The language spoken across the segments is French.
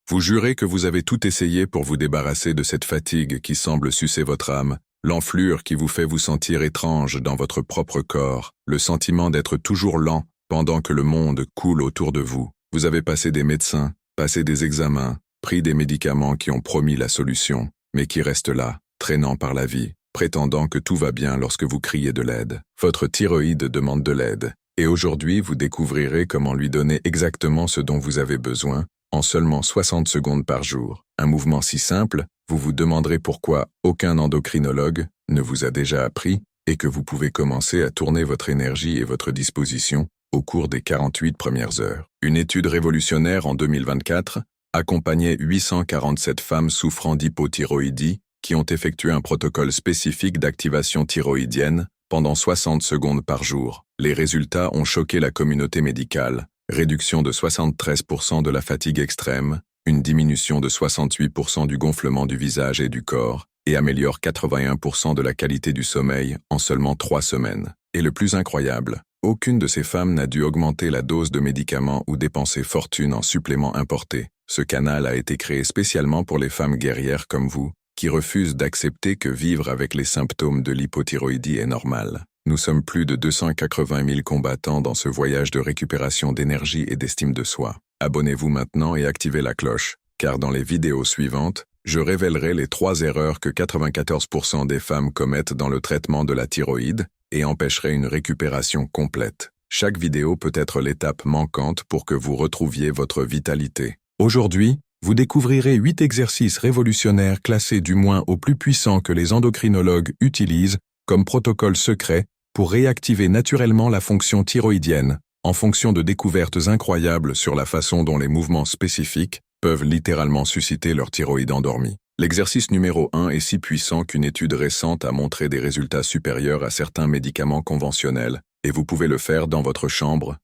Vous jurez que vous avez tout essayé pour vous débarrasser de cette fatigue qui semble sucer votre âme, l'enflure qui vous fait vous sentir étrange dans votre propre corps, le sentiment d'être toujours lent pendant que le monde coule autour de vous. Vous avez passé des médecins, passé des examens, pris des médicaments qui ont promis la solution, mais qui restent là, traînant par la vie, prétendant que tout va bien lorsque vous criez de l'aide. Votre thyroïde demande de l'aide, et aujourd'hui vous découvrirez comment lui donner exactement ce dont vous avez besoin, en seulement 60 secondes par jour. Un mouvement si simple, vous vous demanderez pourquoi aucun endocrinologue ne vous a déjà appris et que vous pouvez commencer à tourner votre énergie et votre disposition au cours des 48 premières heures. Une étude révolutionnaire en 2024 accompagnait 847 femmes souffrant d'hypothyroïdie qui ont effectué un protocole spécifique d'activation thyroïdienne pendant 60 secondes par jour. Les résultats ont choqué la communauté médicale. Réduction de 73% de la fatigue extrême, une diminution de 68% du gonflement du visage et du corps, et améliore 81% de la qualité du sommeil en seulement 3 semaines. Et le plus incroyable, aucune de ces femmes n'a dû augmenter la dose de médicaments ou dépenser fortune en suppléments importés. Ce canal a été créé spécialement pour les femmes guerrières comme vous, qui refusent d'accepter que vivre avec les symptômes de l'hypothyroïdie est normal. Nous sommes plus de 280 000 combattants dans ce voyage de récupération d'énergie et d'estime de soi. Abonnez-vous maintenant et activez la cloche, car dans les vidéos suivantes, je révélerai les 3 erreurs que 94% des femmes commettent dans le traitement de la thyroïde et empêcherai une récupération complète. Chaque vidéo peut être l'étape manquante pour que vous retrouviez votre vitalité. Aujourd'hui, vous découvrirez 8 exercices révolutionnaires classés du moins au plus puissant que les endocrinologues utilisent comme protocole secret pour réactiver naturellement la fonction thyroïdienne, en fonction de découvertes incroyables sur la façon dont les mouvements spécifiques peuvent littéralement susciter leur thyroïde endormie. L'exercice numéro 1 est si puissant qu'une étude récente a montré des résultats supérieurs à certains médicaments conventionnels, et vous pouvez le faire dans votre chambre,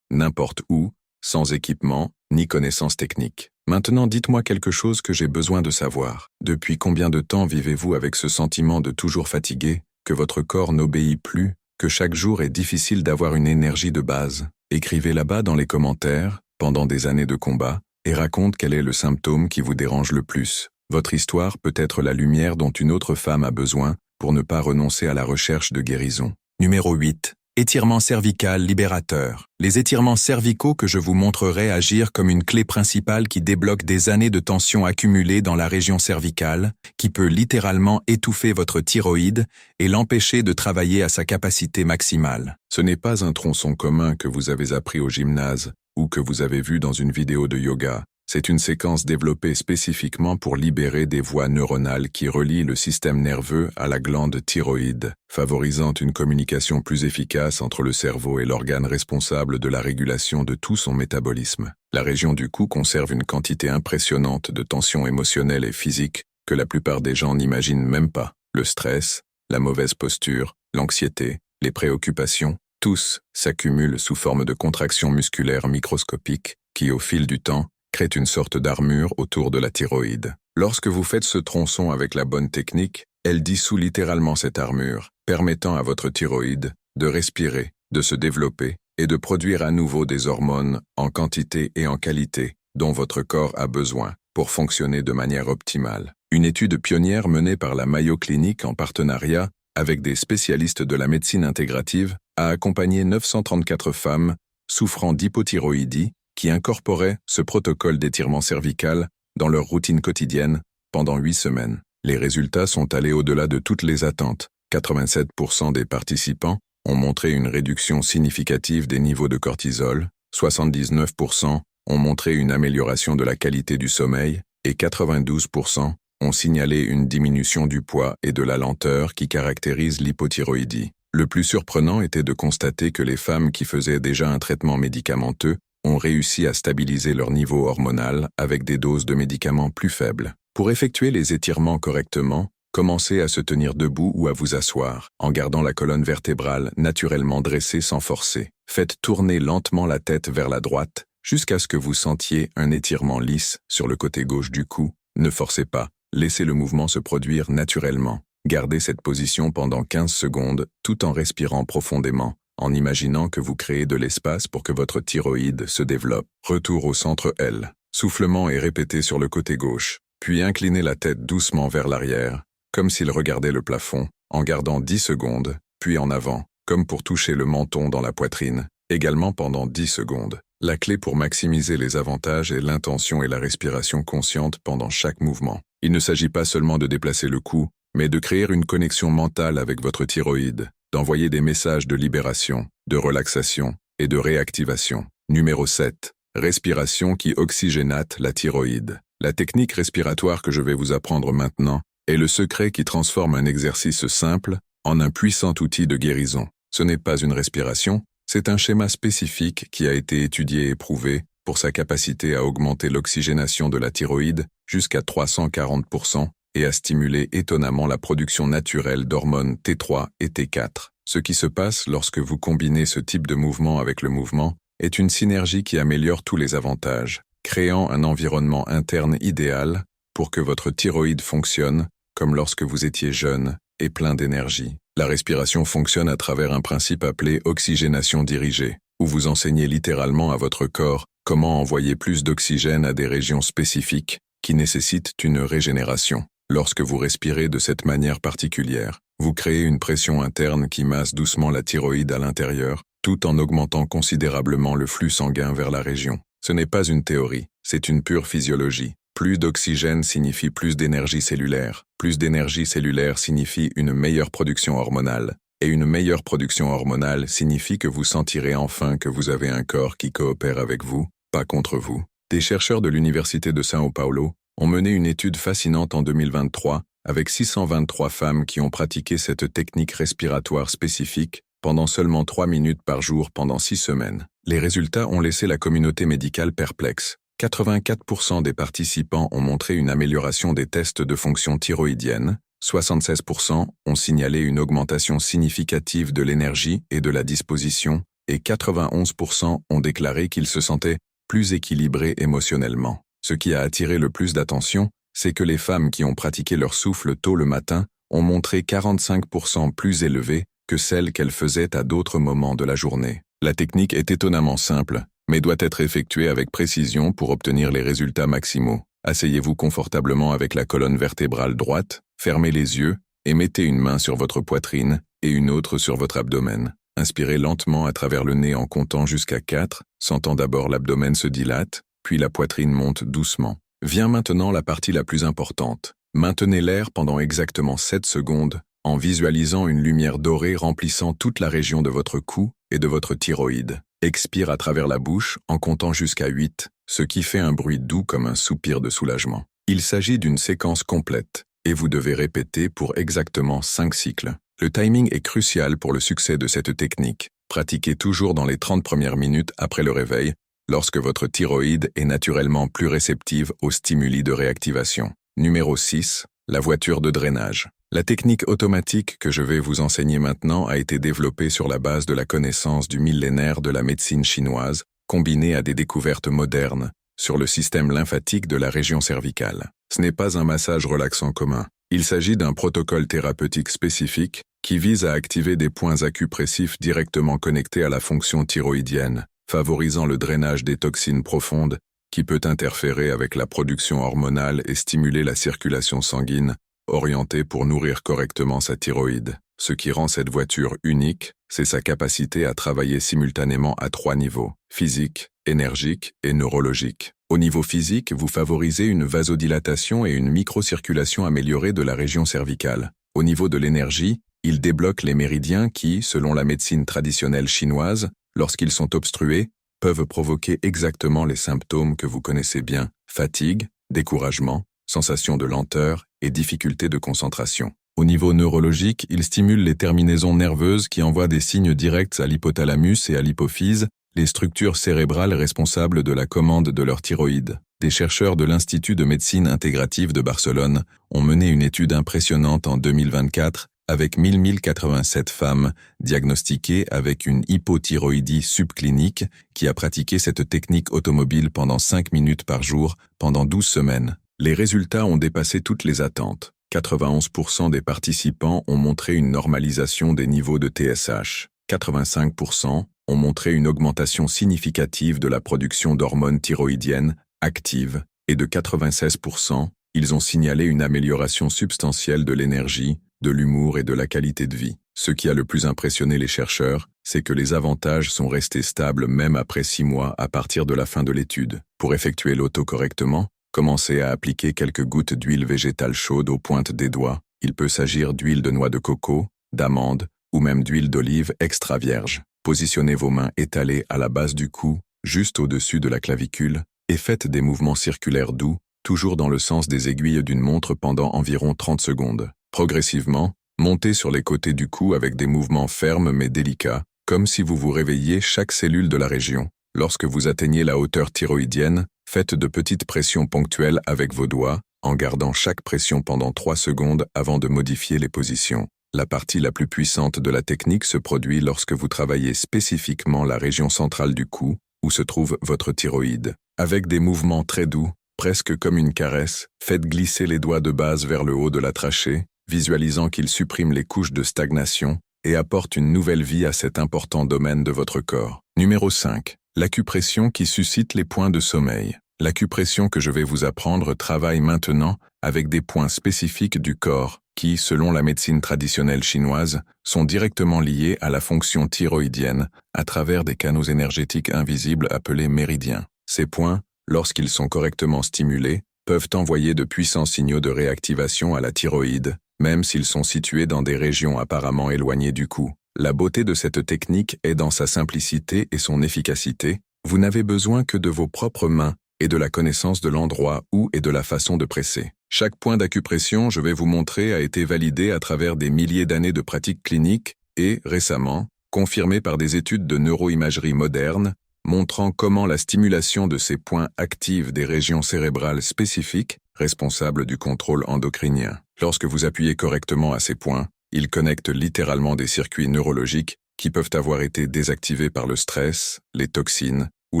n'importe où, sans équipement, ni connaissances techniques. Maintenant, dites-moi quelque chose que j'ai besoin de savoir. Depuis combien de temps vivez-vous avec ce sentiment de toujours fatigué, que votre corps n'obéit plus, que chaque jour est difficile d'avoir une énergie de base? Écrivez là-bas dans les commentaires, pendant des années de combat, et raconte quel est le symptôme qui vous dérange le plus. Votre histoire peut être la lumière dont une autre femme a besoin pour ne pas renoncer à la recherche de guérison. Numéro 8. Étirement cervical libérateur. Les étirements cervicaux que je vous montrerai agir comme une clé principale qui débloque des années de tension accumulées dans la région cervicale, qui peut littéralement étouffer votre thyroïde et l'empêcher de travailler à sa capacité maximale. Ce n'est pas un tronçon commun que vous avez appris au gymnase ou que vous avez vu dans une vidéo de yoga. C'est une séquence développée spécifiquement pour libérer des voies neuronales qui relient le système nerveux à la glande thyroïde, favorisant une communication plus efficace entre le cerveau et l'organe responsable de la régulation de tout son métabolisme. La région du cou conserve une quantité impressionnante de tensions émotionnelles et physiques que la plupart des gens n'imaginent même pas. Le stress, la mauvaise posture, l'anxiété, les préoccupations, tous s'accumulent sous forme de contractions musculaires microscopiques qui, au fil du temps, crée une sorte d'armure autour de la thyroïde. Lorsque vous faites ce tronçon avec la bonne technique, elle dissout littéralement cette armure, permettant à votre thyroïde de respirer, de se développer et de produire à nouveau des hormones en quantité et en qualité dont votre corps a besoin pour fonctionner de manière optimale. Une étude pionnière menée par la Mayo Clinic en partenariat avec des spécialistes de la médecine intégrative a accompagné 934 femmes souffrant d'hypothyroïdie qui incorporaient ce protocole d'étirement cervical dans leur routine quotidienne pendant 8 semaines. Les résultats sont allés au-delà de toutes les attentes. 87% des participants ont montré une réduction significative des niveaux de cortisol, 79% ont montré une amélioration de la qualité du sommeil et 92% ont signalé une diminution du poids et de la lenteur qui caractérise l'hypothyroïdie. Le plus surprenant était de constater que les femmes qui faisaient déjà un traitement médicamenteux ont réussi à stabiliser leur niveau hormonal avec des doses de médicaments plus faibles. Pour effectuer les étirements correctement, commencez à se tenir debout ou à vous asseoir, en gardant la colonne vertébrale naturellement dressée sans forcer. Faites tourner lentement la tête vers la droite jusqu'à ce que vous sentiez un étirement lisse sur le côté gauche du cou. Ne forcez pas, laissez le mouvement se produire naturellement. Gardez cette position pendant 15 secondes tout en respirant profondément, en imaginant que vous créez de l'espace pour que votre thyroïde se développe. Retour au centre L. Soufflement est répété sur le côté gauche, puis inclinez la tête doucement vers l'arrière, comme s'il regardait le plafond, en gardant 10 secondes, puis en avant, comme pour toucher le menton dans la poitrine, également pendant 10 secondes. La clé pour maximiser les avantages est l'intention et la respiration consciente pendant chaque mouvement. Il ne s'agit pas seulement de déplacer le cou, mais de créer une connexion mentale avec votre thyroïde, d'envoyer des messages de libération, de relaxation et de réactivation. Numéro 7. Respiration qui oxygénate la thyroïde. La technique respiratoire que je vais vous apprendre maintenant est le secret qui transforme un exercice simple en un puissant outil de guérison. Ce n'est pas une respiration, c'est un schéma spécifique qui a été étudié et prouvé pour sa capacité à augmenter l'oxygénation de la thyroïde jusqu'à 340% et à stimuler étonnamment la production naturelle d'hormones T3 et T4. Ce qui se passe lorsque vous combinez ce type de mouvement avec le mouvement est une synergie qui améliore tous les avantages, créant un environnement interne idéal pour que votre thyroïde fonctionne comme lorsque vous étiez jeune et plein d'énergie. La respiration fonctionne à travers un principe appelé oxygénation dirigée, où vous enseignez littéralement à votre corps comment envoyer plus d'oxygène à des régions spécifiques qui nécessitent une régénération. Lorsque vous respirez de cette manière particulière, vous créez une pression interne qui masse doucement la thyroïde à l'intérieur, tout en augmentant considérablement le flux sanguin vers la région. Ce n'est pas une théorie, c'est une pure physiologie. Plus d'oxygène signifie plus d'énergie cellulaire. Plus d'énergie cellulaire signifie une meilleure production hormonale. Et une meilleure production hormonale signifie que vous sentirez enfin que vous avez un corps qui coopère avec vous, pas contre vous. Des chercheurs de l'Université de São Paulo ont mené une étude fascinante en 2023 avec 623 femmes qui ont pratiqué cette technique respiratoire spécifique pendant seulement 3 minutes par jour pendant 6 semaines. Les résultats ont laissé la communauté médicale perplexe. 84% des participants ont montré une amélioration des tests de fonction thyroïdienne, 76% ont signalé une augmentation significative de l'énergie et de la disposition, et 91% ont déclaré qu'ils se sentaient plus équilibrés émotionnellement. Ce qui a attiré le plus d'attention, c'est que les femmes qui ont pratiqué leur souffle tôt le matin ont montré 45% plus élevé que celles qu'elles faisaient à d'autres moments de la journée. La technique est étonnamment simple, mais doit être effectuée avec précision pour obtenir les résultats maximaux. Asseyez-vous confortablement avec la colonne vertébrale droite, fermez les yeux et mettez une main sur votre poitrine et une autre sur votre abdomen. Inspirez lentement à travers le nez en comptant jusqu'à 4, sentant d'abord l'abdomen se dilate, puis la poitrine monte doucement. Vient maintenant la partie la plus importante. Maintenez l'air pendant exactement 7 secondes en visualisant une lumière dorée remplissant toute la région de votre cou et de votre thyroïde. Expire à travers la bouche en comptant jusqu'à 8, ce qui fait un bruit doux comme un soupir de soulagement. Il s'agit d'une séquence complète, et vous devez répéter pour exactement 5 cycles. Le timing est crucial pour le succès de cette technique. Pratiquez toujours dans les 30 premières minutes après le réveil, lorsque votre thyroïde est naturellement plus réceptive aux stimuli de réactivation. Numéro 6. La voiture de drainage. La technique automatique que je vais vous enseigner maintenant a été développée sur la base de la connaissance du millénaire de la médecine chinoise, combinée à des découvertes modernes sur le système lymphatique de la région cervicale. Ce n'est pas un massage relaxant commun. Il s'agit d'un protocole thérapeutique spécifique qui vise à activer des points acupressifs directement connectés à la fonction thyroïdienne, favorisant le drainage des toxines profondes qui peut interférer avec la production hormonale et stimuler la circulation sanguine, orientée pour nourrir correctement sa thyroïde. Ce qui rend cette voiture unique, c'est sa capacité à travailler simultanément à 3 niveaux, physique, énergique et neurologique. Au niveau physique, vous favorisez une vasodilatation et une microcirculation améliorée de la région cervicale. Au niveau de l'énergie, il débloque les méridiens qui, selon la médecine traditionnelle chinoise, lorsqu'ils sont obstrués, peuvent provoquer exactement les symptômes que vous connaissez bien, fatigue, découragement, sensation de lenteur et difficulté de concentration. Au niveau neurologique, il stimule les terminaisons nerveuses qui envoient des signes directs à l'hypothalamus et à l'hypophyse, les structures cérébrales responsables de la commande de leur thyroïde. Des chercheurs de l'Institut de médecine intégrative de Barcelone ont mené une étude impressionnante en 2024 avec 1087 femmes diagnostiquées avec une hypothyroïdie subclinique qui a pratiqué cette technique automobile pendant 5 minutes par jour pendant 12 semaines. Les résultats ont dépassé toutes les attentes. 91% des participants ont montré une normalisation des niveaux de TSH. 85% ont montré une augmentation significative de la production d'hormones thyroïdiennes active, et de 96%, ils ont signalé une amélioration substantielle de l'énergie, de l'humour et de la qualité de vie. Ce qui a le plus impressionné les chercheurs, c'est que les avantages sont restés stables même après 6 mois à partir de la fin de l'étude. Pour effectuer l'auto correctement, commencez à appliquer quelques gouttes d'huile végétale chaude aux pointes des doigts. Il peut s'agir d'huile de noix de coco, d'amande, ou même d'huile d'olive extra vierge. Positionnez vos mains étalées à la base du cou, juste au-dessus de la clavicule, et faites des mouvements circulaires doux, toujours dans le sens des aiguilles d'une montre pendant environ 30 secondes. Progressivement, montez sur les côtés du cou avec des mouvements fermes mais délicats, comme si vous vous réveilliez chaque cellule de la région. Lorsque vous atteignez la hauteur thyroïdienne, faites de petites pressions ponctuelles avec vos doigts, en gardant chaque pression pendant 3 secondes avant de modifier les positions. La partie la plus puissante de la technique se produit lorsque vous travaillez spécifiquement la région centrale du cou, où se trouve votre thyroïde. Avec des mouvements très doux, presque comme une caresse, faites glisser les doigts de base vers le haut de la trachée, visualisant qu'ils suppriment les couches de stagnation et apportent une nouvelle vie à cet important domaine de votre corps. Numéro 5. L'acupression qui suscite les points de sommeil. L'acupression que je vais vous apprendre travaille maintenant avec des points spécifiques du corps qui, selon la médecine traditionnelle chinoise, sont directement liés à la fonction thyroïdienne à travers des canaux énergétiques invisibles appelés méridiens. Ces points, lorsqu'ils sont correctement stimulés, peuvent envoyer de puissants signaux de réactivation à la thyroïde, même s'ils sont situés dans des régions apparemment éloignées du cou. La beauté de cette technique est dans sa simplicité et son efficacité. Vous n'avez besoin que de vos propres mains et de la connaissance de l'endroit où et de la façon de presser. Chaque point d'acupression, je vais vous montrer, a été validé à travers des milliers d'années de pratiques cliniques et, récemment, confirmé par des études de neuroimagerie moderne, montrant comment la stimulation de ces points active des régions cérébrales spécifiques, responsables du contrôle endocrinien. Lorsque vous appuyez correctement à ces points, ils connectent littéralement des circuits neurologiques qui peuvent avoir été désactivés par le stress, les toxines, ou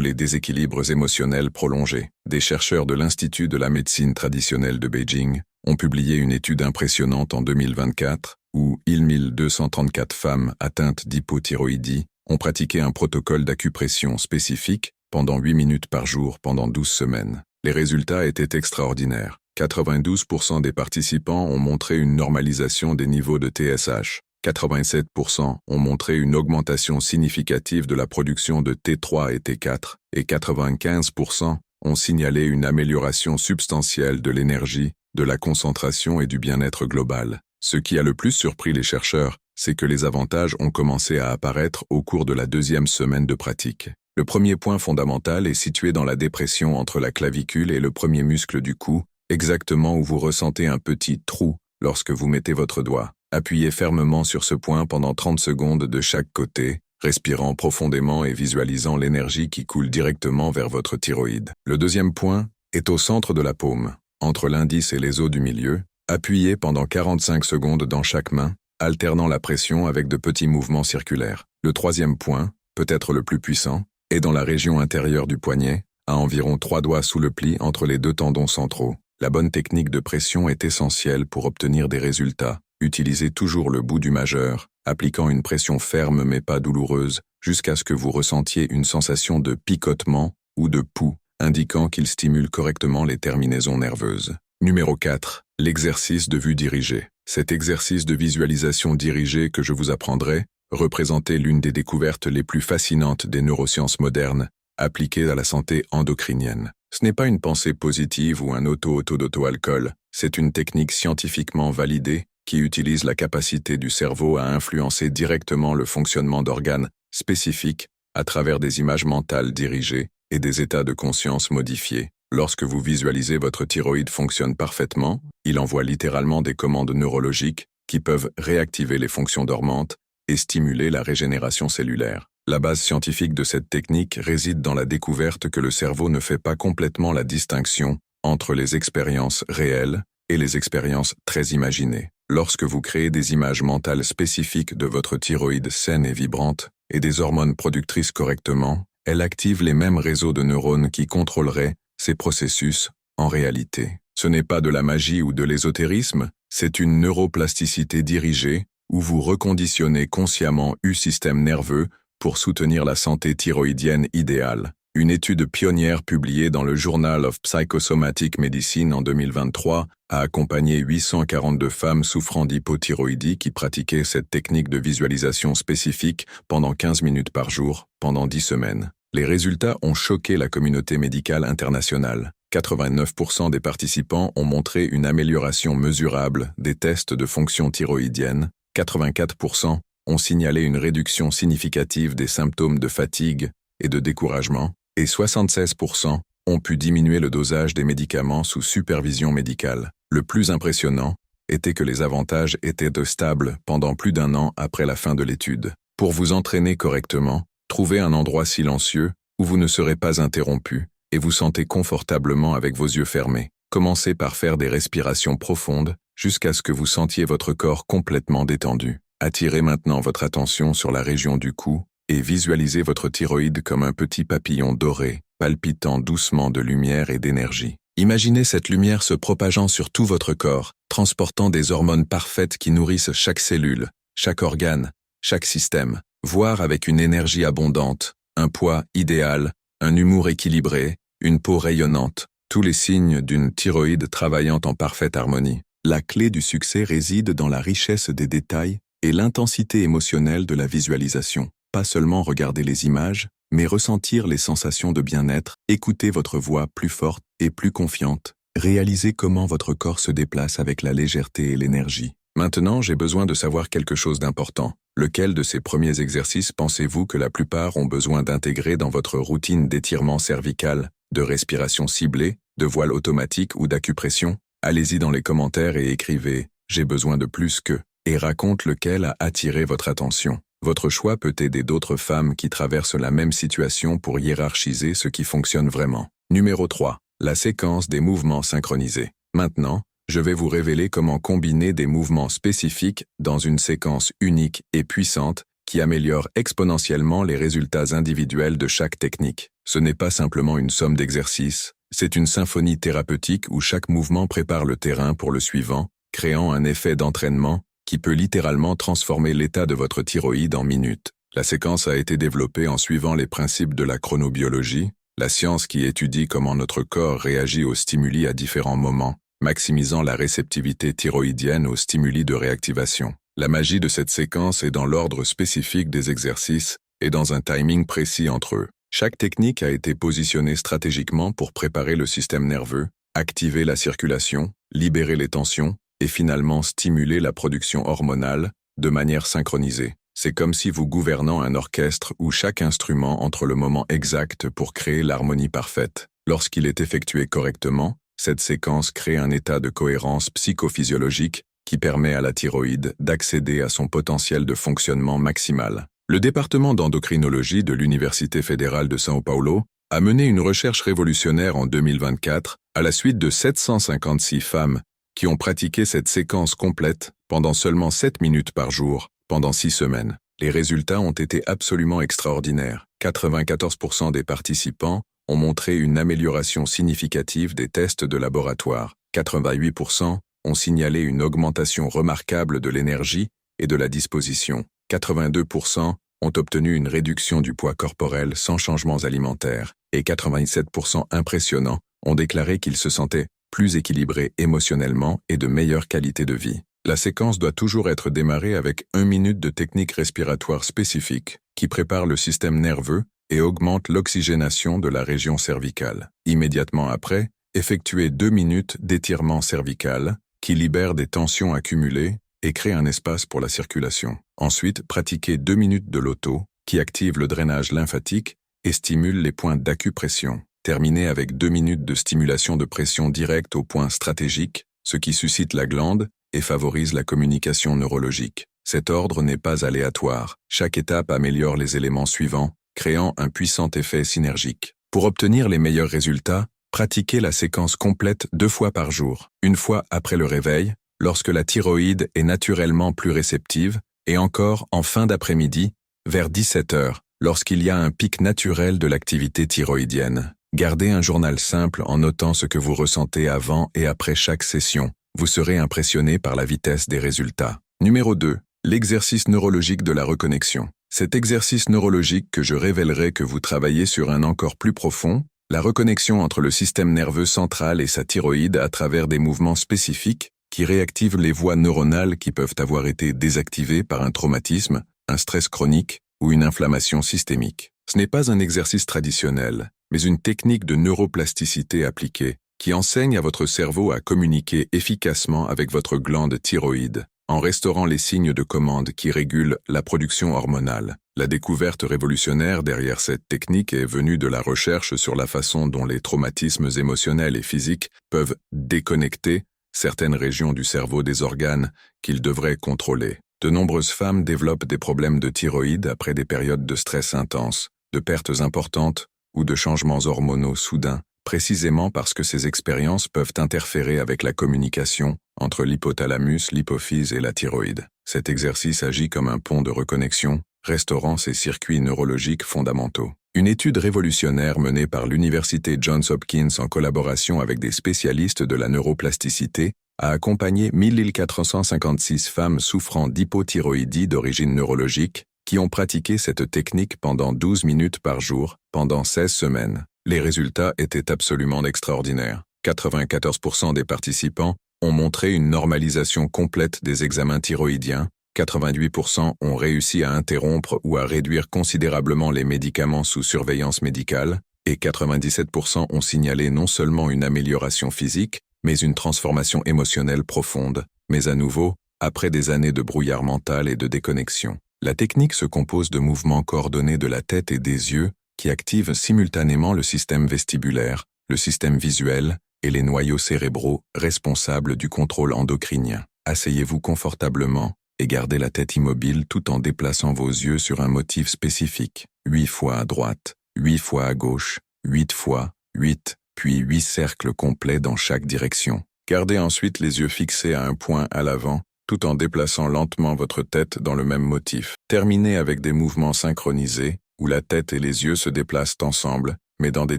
les déséquilibres émotionnels prolongés. Des chercheurs de l'Institut de la médecine traditionnelle de Beijing ont publié une étude impressionnante en 2024 où 1234 femmes atteintes d'hypothyroïdie ont pratiqué un protocole d'acupression spécifique pendant 8 minutes par jour pendant 12 semaines. Les résultats étaient extraordinaires. 92% des participants ont montré une normalisation des niveaux de TSH. 87% ont montré une augmentation significative de la production de T3 et T4, et 95% ont signalé une amélioration substantielle de l'énergie, de la concentration et du bien-être global. Ce qui a le plus surpris les chercheurs, c'est que les avantages ont commencé à apparaître au cours de la 2e semaine de pratique. Le premier point fondamental est situé dans la dépression entre la clavicule et le premier muscle du cou, exactement où vous ressentez un petit trou lorsque vous mettez votre doigt. Appuyez fermement sur ce point pendant 30 secondes de chaque côté, respirant profondément et visualisant l'énergie qui coule directement vers votre thyroïde. Le deuxième point est au centre de la paume, entre l'indice et les os du milieu. Appuyez pendant 45 secondes dans chaque main, alternant la pression avec de petits mouvements circulaires. Le troisième point, peut-être le plus puissant, est dans la région intérieure du poignet, à environ 3 doigts sous le pli entre les 2 tendons centraux. La bonne technique de pression est essentielle pour obtenir des résultats. Utilisez toujours le bout du majeur, appliquant une pression ferme mais pas douloureuse, jusqu'à ce que vous ressentiez une sensation de picotement ou de pouls, indiquant qu'il stimule correctement les terminaisons nerveuses. Numéro 4. L'exercice de vue dirigée. Cet exercice de visualisation dirigée que je vous apprendrai représentait l'une des découvertes les plus fascinantes des neurosciences modernes, appliquées à la santé endocrinienne. Ce n'est pas une pensée positive ou un auto-alcool, c'est une technique scientifiquement validée qui utilise la capacité du cerveau à influencer directement le fonctionnement d'organes spécifiques à travers des images mentales dirigées et des états de conscience modifiés. Lorsque vous visualisez votre thyroïde fonctionne parfaitement, il envoie littéralement des commandes neurologiques qui peuvent réactiver les fonctions dormantes et stimuler la régénération cellulaire. La base scientifique de cette technique réside dans la découverte que le cerveau ne fait pas complètement la distinction entre les expériences réelles et les expériences très imaginées. Lorsque vous créez des images mentales spécifiques de votre thyroïde saine et vibrante et des hormones productrices correctement, elle active les mêmes réseaux de neurones qui contrôleraient ces processus en réalité. Ce n'est pas de la magie ou de l'ésotérisme, c'est une neuroplasticité dirigée où vous reconditionnez consciemment le système nerveux pour soutenir la santé thyroïdienne idéale. Une étude pionnière publiée dans le Journal of Psychosomatic Medicine en 2023 a accompagné 842 femmes souffrant d'hypothyroïdie qui pratiquaient cette technique de visualisation spécifique pendant 15 minutes par jour, pendant 10 semaines. Les résultats ont choqué la communauté médicale internationale. 89% des participants ont montré une amélioration mesurable des tests de fonction thyroïdienne, 84% ont signalé une réduction significative des symptômes de fatigue et de découragement, et 76% ont pu diminuer le dosage des médicaments sous supervision médicale. Le plus impressionnant était que les avantages étaient stables pendant plus d'1 an après la fin de l'étude. Pour vous entraîner correctement, trouvez un endroit silencieux où vous ne serez pas interrompu et vous sentez confortablement avec vos yeux fermés. Commencez par faire des respirations profondes jusqu'à ce que vous sentiez votre corps complètement détendu. Attirez maintenant votre attention sur la région du cou et visualisez votre thyroïde comme un petit papillon doré, palpitant doucement de lumière et d'énergie. Imaginez cette lumière se propageant sur tout votre corps, transportant des hormones parfaites qui nourrissent chaque cellule, chaque organe, chaque système. Voir avec une énergie abondante, un poids idéal, un humour équilibré, une peau rayonnante, tous les signes d'une thyroïde travaillant en parfaite harmonie. La clé du succès réside dans la richesse des détails et l'intensité émotionnelle de la visualisation. Pas seulement regarder les images, mais ressentir les sensations de bien-être, écouter votre voix plus forte et plus confiante, réaliser comment votre corps se déplace avec la légèreté et l'énergie. Maintenant, j'ai besoin de savoir quelque chose d'important. Lequel de ces premiers exercices pensez-vous que la plupart ont besoin d'intégrer dans votre routine d'étirement cervical, de respiration ciblée, de voile automatique ou d'acupression? Allez-y dans les commentaires et écrivez « J'ai besoin de plus que » et raconte lequel a attiré votre attention. Votre choix peut aider d'autres femmes qui traversent la même situation pour hiérarchiser ce qui fonctionne vraiment. Numéro 3. La séquence des mouvements synchronisés. Maintenant, je vais vous révéler comment combiner des mouvements spécifiques dans une séquence unique et puissante qui améliore exponentiellement les résultats individuels de chaque technique. Ce n'est pas simplement une somme d'exercices, c'est une symphonie thérapeutique où chaque mouvement prépare le terrain pour le suivant, créant un effet d'entraînement qui peut littéralement transformer l'état de votre thyroïde en minutes. La séquence a été développée en suivant les principes de la chronobiologie, la science qui étudie comment notre corps réagit aux stimuli à différents moments, maximisant la réceptivité thyroïdienne aux stimuli de réactivation. La magie de cette séquence est dans l'ordre spécifique des exercices et dans un timing précis entre eux. Chaque technique a été positionnée stratégiquement pour préparer le système nerveux, activer la circulation, libérer les tensions, et finalement stimuler la production hormonale de manière synchronisée. C'est comme si vous gouvernant un orchestre où chaque instrument entre le moment exact pour créer l'harmonie parfaite. Lorsqu'il est effectué correctement, cette séquence crée un état de cohérence psychophysiologique qui permet à la thyroïde d'accéder à son potentiel de fonctionnement maximal. Le département d'endocrinologie de l'Université fédérale de São Paulo a mené une recherche révolutionnaire en 2024 à la suite de 756 femmes qui ont pratiqué cette séquence complète pendant seulement 7 minutes par jour, pendant 6 semaines. Les résultats ont été absolument extraordinaires. 94% des participants ont montré une amélioration significative des tests de laboratoire. 88% ont signalé une augmentation remarquable de l'énergie et de la disposition. 82% ont obtenu une réduction du poids corporel sans changements alimentaires. Et 87% impressionnants ont déclaré qu'ils se sentaient plus équilibré émotionnellement et de meilleure qualité de vie. La séquence doit toujours être démarrée avec 1 minute de technique respiratoire spécifique qui prépare le système nerveux et augmente l'oxygénation de la région cervicale. Immédiatement après, effectuez 2 minutes d'étirement cervical qui libère des tensions accumulées et crée un espace pour la circulation. Ensuite, pratiquez 2 minutes de loto qui active le drainage lymphatique et stimule les points d'acupression. Terminez avec 2 minutes de stimulation de pression directe au point stratégique, ce qui suscite la glande et favorise la communication neurologique. Cet ordre n'est pas aléatoire. Chaque étape améliore les éléments suivants, créant un puissant effet synergique. Pour obtenir les meilleurs résultats, pratiquez la séquence complète 2 fois par jour. Une fois après le réveil, lorsque la thyroïde est naturellement plus réceptive, et encore en fin d'après-midi, vers 17 h, lorsqu'il y a un pic naturel de l'activité thyroïdienne. Gardez un journal simple en notant ce que vous ressentez avant et après chaque session. Vous serez impressionné par la vitesse des résultats. Numéro 2. L'exercice neurologique de la reconnexion. Cet exercice neurologique que je révélerai que vous travaillez sur un encore plus profond, la reconnexion entre le système nerveux central et sa thyroïde à travers des mouvements spécifiques qui réactivent les voies neuronales qui peuvent avoir été désactivées par un traumatisme, un stress chronique ou une inflammation systémique. Ce n'est pas un exercice traditionnel, mais une technique de neuroplasticité appliquée qui enseigne à votre cerveau à communiquer efficacement avec votre glande thyroïde, en restaurant les signes de commande qui régulent la production hormonale. La découverte révolutionnaire derrière cette technique est venue de la recherche sur la façon dont les traumatismes émotionnels et physiques peuvent déconnecter certaines régions du cerveau des organes qu'ils devraient contrôler. De nombreuses femmes développent des problèmes de thyroïde après des périodes de stress intense, de pertes importantes ou de changements hormonaux soudains, précisément parce que ces expériences peuvent interférer avec la communication entre l'hypothalamus, l'hypophyse et la thyroïde. Cet exercice agit comme un pont de reconnexion, restaurant ces circuits neurologiques fondamentaux. Une étude révolutionnaire menée par l'Université Johns Hopkins en collaboration avec des spécialistes de la neuroplasticité a accompagné 1456 femmes souffrant d'hypothyroïdie d'origine neurologique qui ont pratiqué cette technique pendant 12 minutes par jour, pendant 16 semaines. Les résultats étaient absolument extraordinaires. 94% des participants ont montré une normalisation complète des examens thyroïdiens, 88% ont réussi à interrompre ou à réduire considérablement les médicaments sous surveillance médicale, et 97% ont signalé non seulement une amélioration physique, mais une transformation émotionnelle profonde, mais à nouveau, après des années de brouillard mental et de déconnexion. La technique se compose de mouvements coordonnés de la tête et des yeux qui activent simultanément le système vestibulaire, le système visuel et les noyaux cérébraux responsables du contrôle endocrinien. Asseyez-vous confortablement et gardez la tête immobile tout en déplaçant vos yeux sur un motif spécifique. 8 fois à droite, 8 fois à gauche, 8 fois, 8, puis 8 cercles complets dans chaque direction. Gardez ensuite les yeux fixés à un point à l'avant, tout en déplaçant lentement votre tête dans le même motif. Terminez avec des mouvements synchronisés, où la tête et les yeux se déplacent ensemble, mais dans des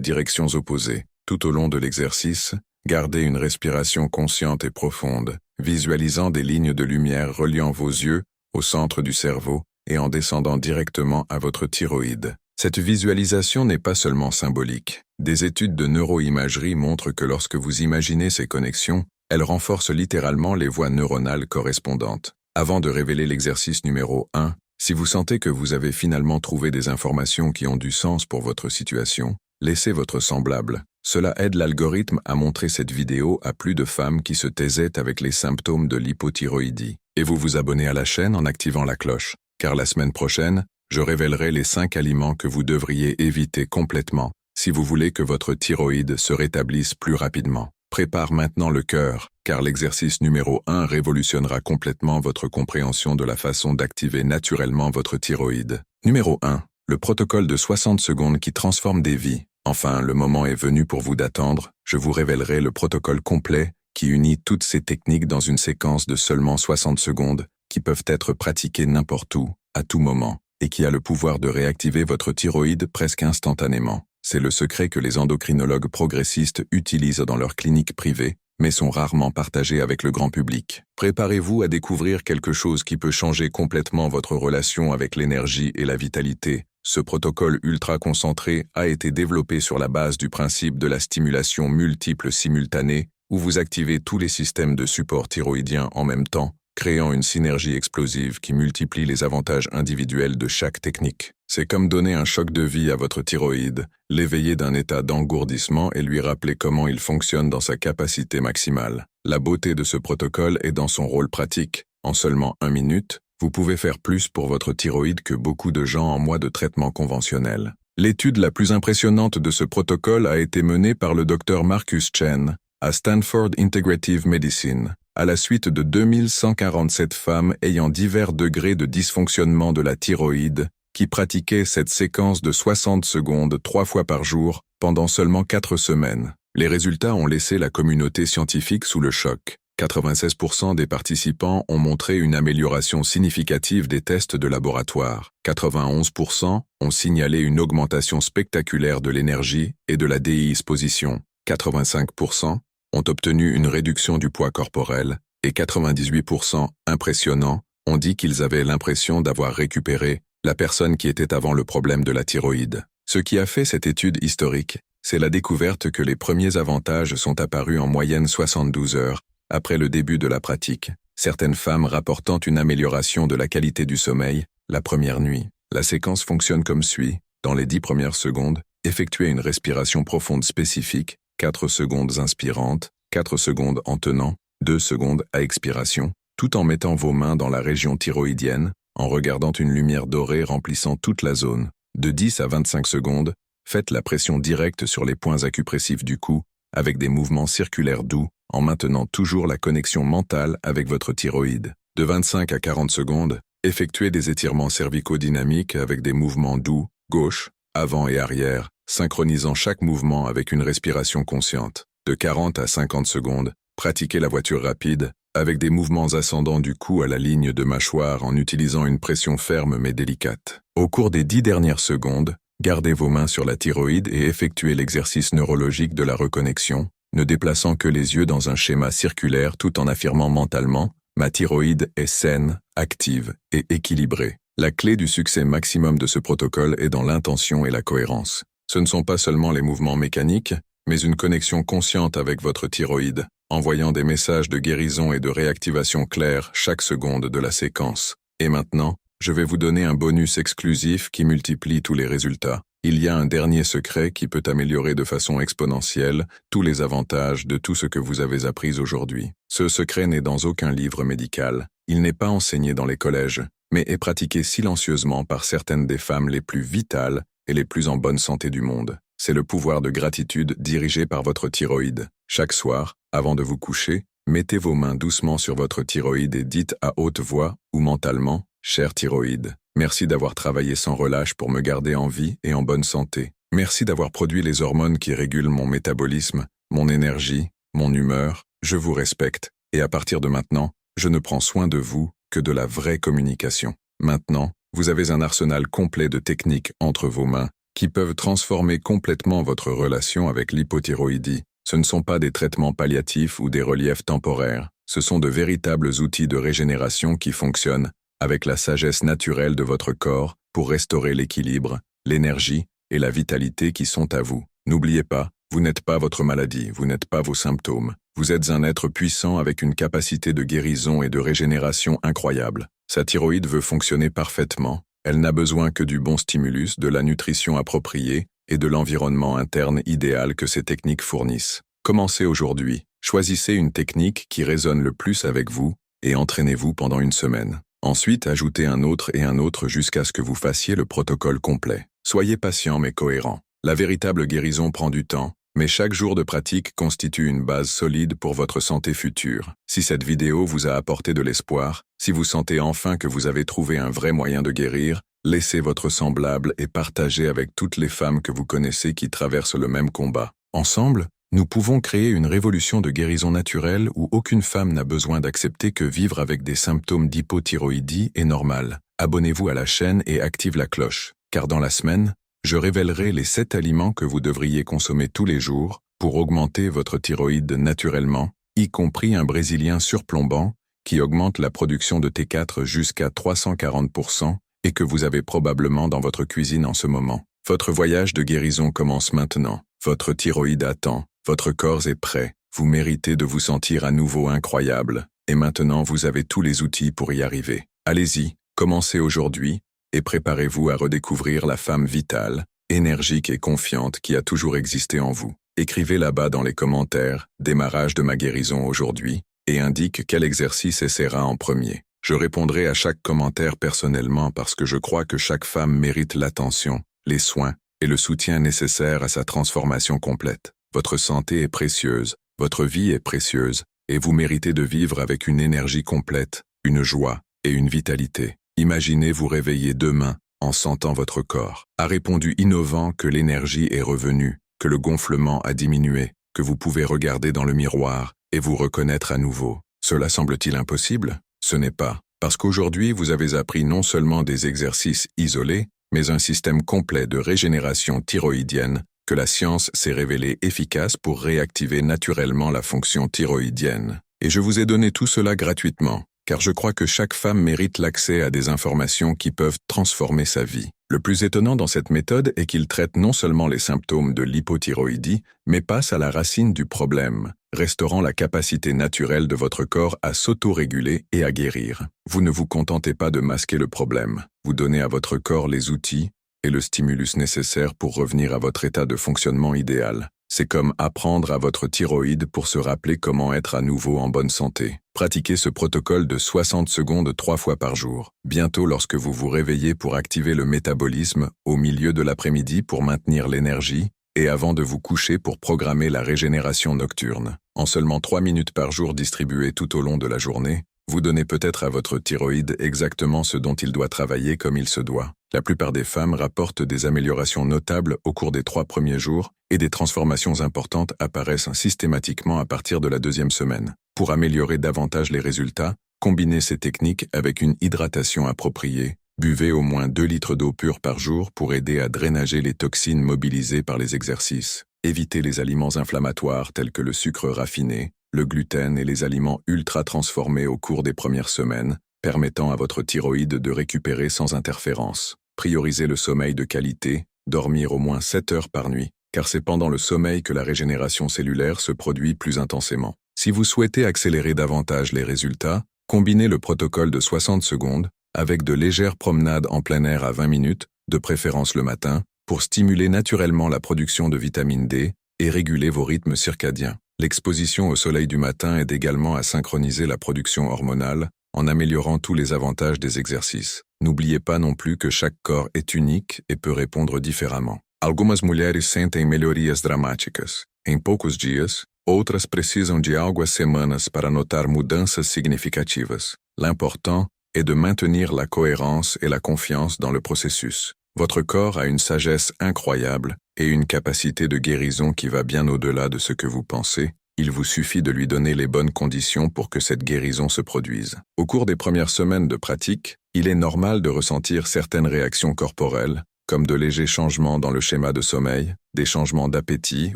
directions opposées. Tout au long de l'exercice, gardez une respiration consciente et profonde, visualisant des lignes de lumière reliant vos yeux au centre du cerveau et en descendant directement à votre thyroïde. Cette visualisation n'est pas seulement symbolique. Des études de neuroimagerie montrent que lorsque vous imaginez ces connexions, elles renforcent littéralement les voies neuronales correspondantes. Avant de révéler l'exercice numéro 1, si vous sentez que vous avez finalement trouvé des informations qui ont du sens pour votre situation, laissez votre semblable. Cela aide l'algorithme à montrer cette vidéo à plus de femmes qui se taisaient avec les symptômes de l'hypothyroïdie. Et vous vous abonnez à la chaîne en activant la cloche, car la semaine prochaine, je révélerai les 5 aliments que vous devriez éviter complètement si vous voulez que votre thyroïde se rétablisse plus rapidement. Prépare maintenant le cœur, car l'exercice numéro 1 révolutionnera complètement votre compréhension de la façon d'activer naturellement votre thyroïde. Numéro 1. Le protocole de 60 secondes qui transforme des vies. Enfin, le moment est venu pour vous d'attendre, je vous révélerai le protocole complet qui unit toutes ces techniques dans une séquence de seulement 60 secondes qui peuvent être pratiquées n'importe où, à tout moment, et qui a le pouvoir de réactiver votre thyroïde presque instantanément. C'est le secret que les endocrinologues progressistes utilisent dans leurs cliniques privées, mais sont rarement partagés avec le grand public. Préparez-vous à découvrir quelque chose qui peut changer complètement votre relation avec l'énergie et la vitalité. Ce protocole ultra concentré a été développé sur la base du principe de la stimulation multiple simultanée, où vous activez tous les systèmes de support thyroïdien en même temps, créant une synergie explosive qui multiplie les avantages individuels de chaque technique. C'est comme donner un choc de vie à votre thyroïde, l'éveiller d'un état d'engourdissement et lui rappeler comment il fonctionne dans sa capacité maximale. La beauté de ce protocole est dans son rôle pratique. En seulement 1 minute, vous pouvez faire plus pour votre thyroïde que beaucoup de gens en mois de traitement conventionnel. L'étude la plus impressionnante de ce protocole a été menée par le Dr Marcus Chen à Stanford Integrative Medicine, à la suite de 2147 femmes ayant divers degrés de dysfonctionnement de la thyroïde qui pratiquaient cette séquence de 60 secondes 3 fois par jour pendant seulement 4 semaines. Les résultats ont laissé la communauté scientifique sous le choc. 96% des participants ont montré une amélioration significative des tests de laboratoire. 91% ont signalé une augmentation spectaculaire de l'énergie et de la déindisposition. 85% ont obtenu une réduction du poids corporel et 98%, impressionnants, ont dit qu'ils avaient l'impression d'avoir récupéré la personne qui était avant le problème de la thyroïde. Ce qui a fait cette étude historique, c'est la découverte que les premiers avantages sont apparus en moyenne 72 heures après le début de la pratique, certaines femmes rapportant une amélioration de la qualité du sommeil la première nuit. La séquence fonctionne comme suit. Dans les 10 premières secondes, effectuez une respiration profonde spécifique, 4 secondes inspirantes, 4 secondes en tenant, 2 secondes à expiration, tout en mettant vos mains dans la région thyroïdienne, en regardant une lumière dorée remplissant toute la zone. De 10 à 25 secondes, faites la pression directe sur les points acupressifs du cou, avec des mouvements circulaires doux, en maintenant toujours la connexion mentale avec votre thyroïde. De 25 à 40 secondes, effectuez des étirements cervico-dynamiques avec des mouvements doux, gauche, avant et arrière, synchronisant chaque mouvement avec une respiration consciente. De 40 à 50 secondes, pratiquez la voiture rapide, avec des mouvements ascendants du cou à la ligne de mâchoire en utilisant une pression ferme mais délicate. Au cours des 10 dernières secondes, gardez vos mains sur la thyroïde et effectuez l'exercice neurologique de la reconnexion, ne déplaçant que les yeux dans un schéma circulaire tout en affirmant mentalement « Ma thyroïde est saine, active et équilibrée ». La clé du succès maximum de ce protocole est dans l'intention et la cohérence. Ce ne sont pas seulement les mouvements mécaniques, mais une connexion consciente avec votre thyroïde, envoyant des messages de guérison et de réactivation clairs chaque seconde de la séquence. Et maintenant, je vais vous donner un bonus exclusif qui multiplie tous les résultats. Il y a un dernier secret qui peut améliorer de façon exponentielle tous les avantages de tout ce que vous avez appris aujourd'hui. Ce secret n'est dans aucun livre médical. Il n'est pas enseigné dans les collèges, mais est pratiqué silencieusement par certaines des femmes les plus vitales et les plus en bonne santé du monde. C'est le pouvoir de gratitude dirigé par votre thyroïde. Chaque soir, avant de vous coucher, mettez vos mains doucement sur votre thyroïde et dites à haute voix ou mentalement « Chère thyroïde, merci d'avoir travaillé sans relâche pour me garder en vie et en bonne santé. Merci d'avoir produit les hormones qui régulent mon métabolisme, mon énergie, mon humeur. Je vous respecte. Et à partir de maintenant, je ne prends soin de vous que de la vraie communication. Maintenant, vous avez un arsenal complet de techniques entre vos mains qui peuvent transformer complètement votre relation avec l'hypothyroïdie. Ce ne sont pas des traitements palliatifs ou des reliefs temporaires. Ce sont de véritables outils de régénération qui fonctionnent avec la sagesse naturelle de votre corps pour restaurer l'équilibre, l'énergie et la vitalité qui sont à vous. N'oubliez pas, vous n'êtes pas votre maladie, vous n'êtes pas vos symptômes. Vous êtes un être puissant avec une capacité de guérison et de régénération incroyable. Sa thyroïde veut fonctionner parfaitement. Elle n'a besoin que du bon stimulus, de la nutrition appropriée et de l'environnement interne idéal que ces techniques fournissent. Commencez aujourd'hui. Choisissez une technique qui résonne le plus avec vous et entraînez-vous pendant une semaine. Ensuite, ajoutez un autre jusqu'à ce que vous fassiez le protocole complet. Soyez patient mais cohérent. La véritable guérison prend du temps, mais chaque jour de pratique constitue une base solide pour votre santé future. Si cette vidéo vous a apporté de l'espoir, si vous sentez enfin que vous avez trouvé un vrai moyen de guérir, laissez votre semblable et partagez avec toutes les femmes que vous connaissez qui traversent le même combat. Ensemble, nous pouvons créer une révolution de guérison naturelle où aucune femme n'a besoin d'accepter que vivre avec des symptômes d'hypothyroïdie est normal. Abonnez-vous à la chaîne et active la cloche, car dans la semaine, je révélerai les 7 aliments que vous devriez consommer tous les jours pour augmenter votre thyroïde naturellement, y compris un brésilien surplombant qui augmente la production de T4 jusqu'à 340% et que vous avez probablement dans votre cuisine en ce moment. Votre voyage de guérison commence maintenant. Votre thyroïde attend. Votre corps est prêt. Vous méritez de vous sentir à nouveau incroyable. Et maintenant, vous avez tous les outils pour y arriver. Allez-y, commencez aujourd'hui et préparez-vous à redécouvrir la femme vitale, énergique et confiante qui a toujours existé en vous. Écrivez là-bas dans les commentaires « Démarrage de ma guérison aujourd'hui » et indique quel exercice essaiera en premier. Je répondrai à chaque commentaire personnellement parce que je crois que chaque femme mérite l'attention, les soins et le soutien nécessaire à sa transformation complète. Votre santé est précieuse, votre vie est précieuse, et vous méritez de vivre avec une énergie complète, une joie et une vitalité. Imaginez vous réveiller demain en sentant votre corps. A répondu innovant que l'énergie est revenue, que le gonflement a diminué, que vous pouvez regarder dans le miroir et vous reconnaître à nouveau. Cela semble-t-il impossible? Ce n'est pas. Parce qu'aujourd'hui, vous avez appris non seulement des exercices isolés, mais un système complet de régénération thyroïdienne que la science s'est révélée efficace pour réactiver naturellement la fonction thyroïdienne. Et je vous ai donné tout cela gratuitement, car je crois que chaque femme mérite l'accès à des informations qui peuvent transformer sa vie. Le plus étonnant dans cette méthode est qu'il traite non seulement les symptômes de l'hypothyroïdie, mais passe à la racine du problème, restaurant la capacité naturelle de votre corps à s'auto-réguler et à guérir. Vous ne vous contentez pas de masquer le problème, vous donnez à votre corps les outils et le stimulus nécessaire pour revenir à votre état de fonctionnement idéal. C'est comme apprendre à votre thyroïde pour se rappeler comment être à nouveau en bonne santé. Pratiquez ce protocole de 60 secondes 3 fois par jour. Bientôt, lorsque vous vous réveillez pour activer le métabolisme, au milieu de l'après-midi pour maintenir l'énergie, et avant de vous coucher pour programmer la régénération nocturne. En seulement 3 minutes par jour distribuées tout au long de la journée, vous donnez peut-être à votre thyroïde exactement ce dont il doit travailler comme il se doit. La plupart des femmes rapportent des améliorations notables au cours des 3 premiers jours et des transformations importantes apparaissent systématiquement à partir de la 2e semaine. Pour améliorer davantage les résultats, combinez ces techniques avec une hydratation appropriée. Buvez au moins 2 litres d'eau pure par jour pour aider à drainager les toxines mobilisées par les exercices. Évitez les aliments inflammatoires tels que le sucre raffiné, le gluten et les aliments ultra transformés au cours des premières semaines, permettant à votre thyroïde de récupérer sans interférence. Priorisez le sommeil de qualité, dormir au moins 7 heures par nuit, car c'est pendant le sommeil que la régénération cellulaire se produit plus intensément. Si vous souhaitez accélérer davantage les résultats, combinez le protocole de 60 secondes avec de légères promenades en plein air à 20 minutes, de préférence le matin, pour stimuler naturellement la production de vitamine D et réguler vos rythmes circadiens. L'exposition au soleil du matin aide également à synchroniser la production hormonale en améliorant tous les avantages des exercices. N'oubliez pas non plus que chaque corps est unique et peut répondre différemment. Algumas mulheres sentem melhorias dramáticas em poucos dias, outras precisam de algumas semanas para notar mudanças significativas. L'important est de maintenir la cohérence et la confiance dans le processus. Votre corps a une sagesse incroyable et une capacité de guérison qui va bien au-delà de ce que vous pensez. Il vous suffit de lui donner les bonnes conditions pour que cette guérison se produise. Au cours des premières semaines de pratique, il est normal de ressentir certaines réactions corporelles, comme de légers changements dans le schéma de sommeil, des changements d'appétit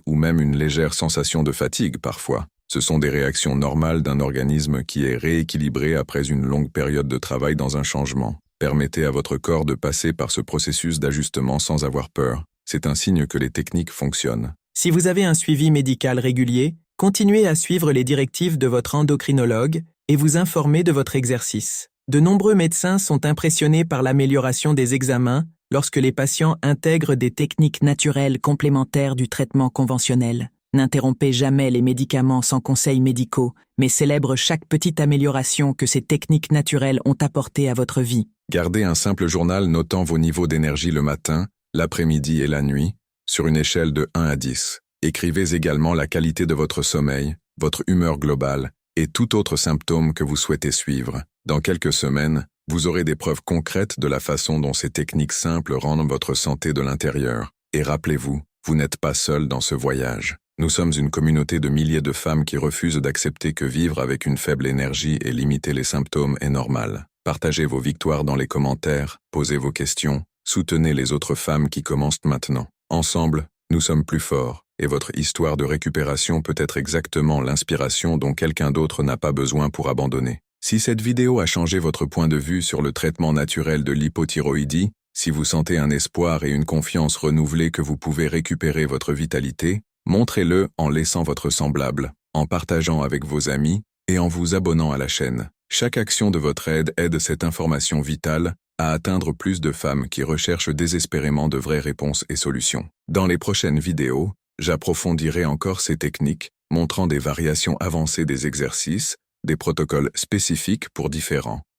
ou même une légère sensation de fatigue parfois. Ce sont des réactions normales d'un organisme qui est rééquilibré après une longue période de travail dans un changement. Permettez à votre corps de passer par ce processus d'ajustement sans avoir peur. C'est un signe que les techniques fonctionnent. Si vous avez un suivi médical régulier, continuez à suivre les directives de votre endocrinologue et vous informer de votre exercice. De nombreux médecins sont impressionnés par l'amélioration des examens lorsque les patients intègrent des techniques naturelles complémentaires du traitement conventionnel. N'interrompez jamais les médicaments sans conseils médicaux, mais célèbre chaque petite amélioration que ces techniques naturelles ont apportée à votre vie. Gardez un simple journal notant vos niveaux d'énergie le matin, l'après-midi et la nuit, sur une échelle de 1 à 10. Écrivez également la qualité de votre sommeil, votre humeur globale et tout autre symptôme que vous souhaitez suivre. Dans quelques semaines, vous aurez des preuves concrètes de la façon dont ces techniques simples rendent votre santé de l'intérieur. Et rappelez-vous, vous n'êtes pas seul dans ce voyage. Nous sommes une communauté de milliers de femmes qui refusent d'accepter que vivre avec une faible énergie et limiter les symptômes est normal. Partagez vos victoires dans les commentaires, posez vos questions, soutenez les autres femmes qui commencent maintenant. Ensemble, nous sommes plus forts, et votre histoire de récupération peut être exactement l'inspiration dont quelqu'un d'autre n'a pas besoin pour abandonner. Si cette vidéo a changé votre point de vue sur le traitement naturel de l'hypothyroïdie, si vous sentez un espoir et une confiance renouvelée que vous pouvez récupérer votre vitalité, montrez-le en laissant votre semblable, en partageant avec vos amis et en vous abonnant à la chaîne. Chaque action de votre aide cette information vitale à atteindre plus de femmes qui recherchent désespérément de vraies réponses et solutions. Dans les prochaines vidéos, j'approfondirai encore ces techniques, montrant des variations avancées des exercices, des protocoles spécifiques pour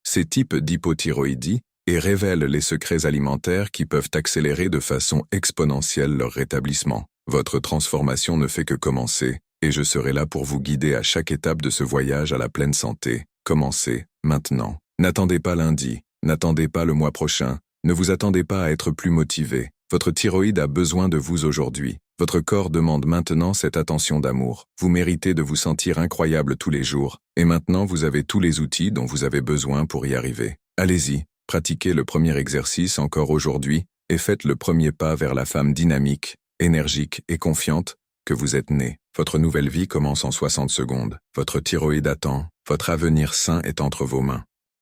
ces types d'hypothyroïdie et révèle les secrets alimentaires qui peuvent accélérer de façon exponentielle leur rétablissement. Votre transformation ne fait que commencer, et je serai là pour vous guider à chaque étape de ce voyage à la pleine santé. Commencez, maintenant. N'attendez pas lundi, n'attendez pas le mois prochain, ne vous attendez pas à être plus motivé. Votre thyroïde a besoin de vous aujourd'hui. Votre corps demande maintenant cette attention d'amour. Vous méritez de vous sentir incroyable tous les jours, et maintenant vous avez tous les outils dont vous avez besoin pour y arriver. Allez-y, pratiquez le premier exercice encore aujourd'hui, et faites le premier pas vers la femme dynamique, énergique et confiante que vous êtes né. Votre nouvelle vie commence en 60 secondes. Votre thyroïde attend. Votre avenir sain est entre vos mains.